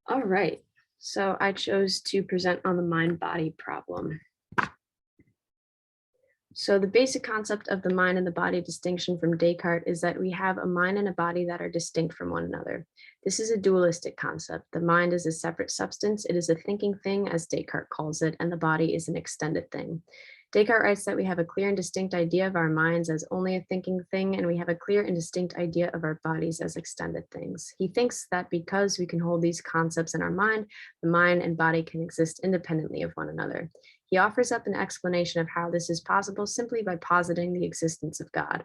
All right, so I chose to present on the mind-body problem. So the basic concept of the mind and the body distinction from Descartes is that we have a mind and a body that are distinct from one another. This is a dualistic concept. The mind is a separate substance. It is a thinking thing, as Descartes calls it, and the body is an extended thing. Descartes writes that we have a clear and distinct idea of our minds as only a thinking thing, and we have a clear and distinct idea of our bodies as extended things. He thinks that because we can hold these concepts in our mind, the mind and body can exist independently of one another. He offers up an explanation of how this is possible simply by positing the existence of God.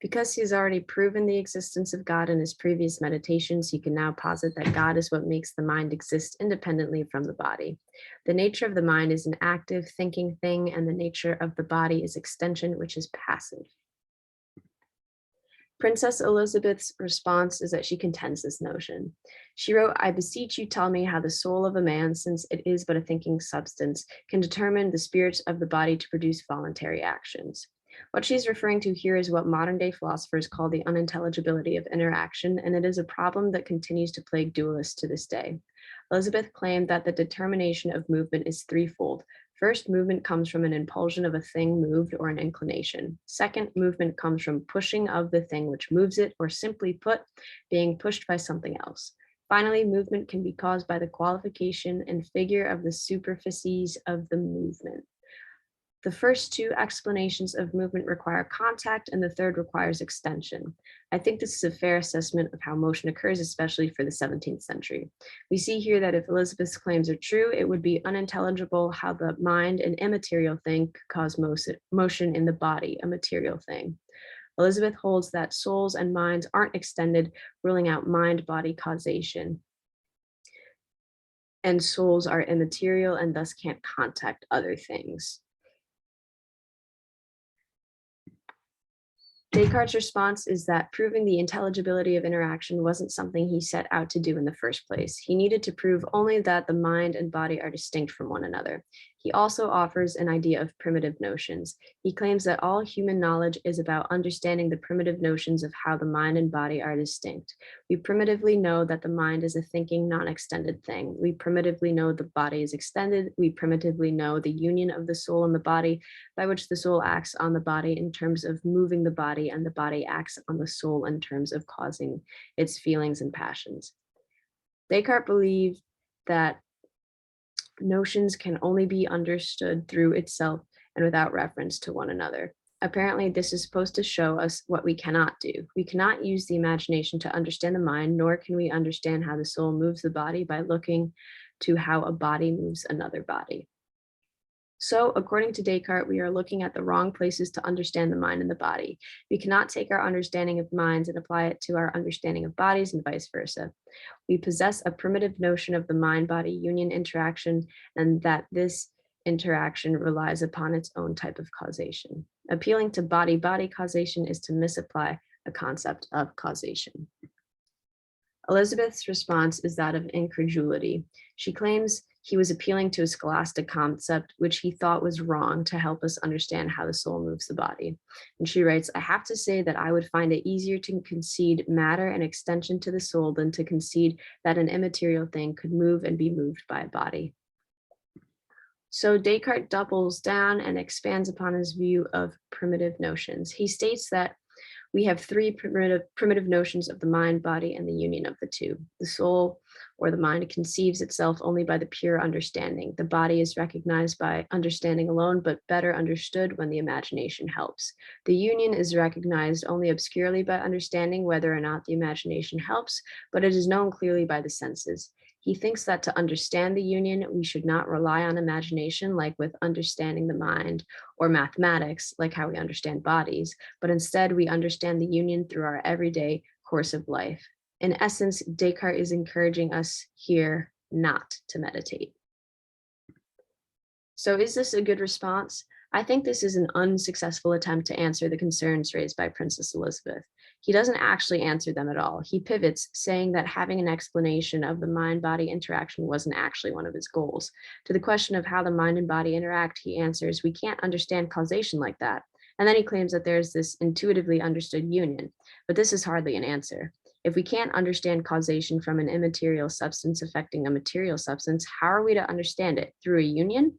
Because he has already proven the existence of God in his previous meditations, he can now posit that God is what makes the mind exist independently from the body. The nature of the mind is an active, thinking thing, and the nature of the body is extension, which is passive. Princess Elizabeth's response is that she contends this notion. She wrote, "I beseech you tell me how the soul of a man, since it is but a thinking substance, can determine the spirits of the body to produce voluntary actions." What she's referring to here is what modern day philosophers call the unintelligibility of interaction, and it is a problem that continues to plague dualists to this day. Elizabeth claimed that the determination of movement is threefold. First, movement comes from an impulsion of a thing moved or an inclination. Second, movement comes from pushing of the thing which moves it, or simply put, being pushed by something else. Finally, movement can be caused by the qualification and figure of the superficies of the movement. The first two explanations of movement require contact, and the third requires extension. I think this is a fair assessment of how motion occurs, especially for the 17th century. We see here that if Elizabeth's claims are true, it would be unintelligible how the mind, an immaterial thing, could cause motion in the body, a material thing. Elizabeth holds that souls and minds aren't extended, ruling out mind-body causation, and souls are immaterial and thus can't contact other things. Descartes' response is that proving the intelligibility of interaction wasn't something he set out to do in the first place. He needed to prove only that the mind and body are distinct from one another. He also offers an idea of primitive notions. He claims that all human knowledge is about understanding the primitive notions of how the mind and body are distinct. We primitively know that the mind is a thinking, non-extended thing. We primitively know the body is extended. We primitively know the union of the soul and the body, by which the soul acts on the body in terms of moving the body, and the body acts on the soul in terms of causing its feelings and passions. Descartes believed that notions can only be understood through itself and without reference to one another. Apparently, this is supposed to show us what we cannot do. We cannot use the imagination to understand the mind, nor can we understand how the soul moves the body by looking to how a body moves another body. So, according to Descartes, we are looking at the wrong places to understand the mind and the body. We cannot take our understanding of minds and apply it to our understanding of bodies and vice versa. We possess a primitive notion of the mind-body union interaction, and that this interaction relies upon its own type of causation. Appealing to body-body causation is to misapply a concept of causation. Elizabeth's response is that of incredulity. She claims he was appealing to a scholastic concept, which he thought was wrong, to help us understand how the soul moves the body. And she writes, "I have to say that I would find it easier to concede matter and extension to the soul than to concede that an immaterial thing could move and be moved by a body." So Descartes doubles down and expands upon his view of primitive notions. He states that we have three primitive notions of the mind, body, and the union of the two. The soul, or the mind, conceives itself only by the pure understanding. The body is recognized by understanding alone, but better understood when the imagination helps. The union is recognized only obscurely by understanding, whether or not the imagination helps, but it is known clearly by the senses. He thinks that to understand the union, we should not rely on imagination, like with understanding the mind, or mathematics, like how we understand bodies, but instead we understand the union through our everyday course of life. In essence, Descartes is encouraging us here not to meditate. So is this a good response? I think this is an unsuccessful attempt to answer the concerns raised by Princess Elizabeth. He doesn't actually answer them at all. He pivots, saying that having an explanation of the mind-body interaction wasn't actually one of his goals. To the question of how the mind and body interact, he answers, "We can't understand causation like that." And then he claims that there's this intuitively understood union, but this is hardly an answer. If we can't understand causation from an immaterial substance affecting a material substance, how are we to understand it? Through a union?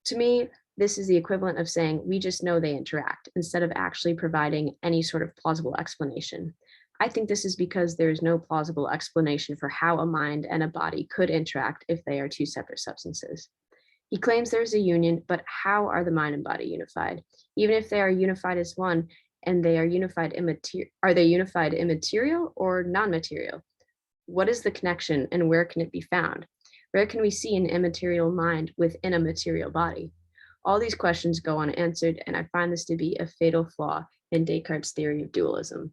To me, this is the equivalent of saying we just know they interact instead of actually providing any sort of plausible explanation. I think this is because there is no plausible explanation for how a mind and a body could interact if they are two separate substances. He claims there's a union, but how are the mind and body unified? Even if they are unified as one and they are unified are they unified immaterial or non-material? What is the connection and where can it be found? Where can we see an immaterial mind within a material body? All these questions go unanswered, and I find this to be a fatal flaw in Descartes' theory of dualism.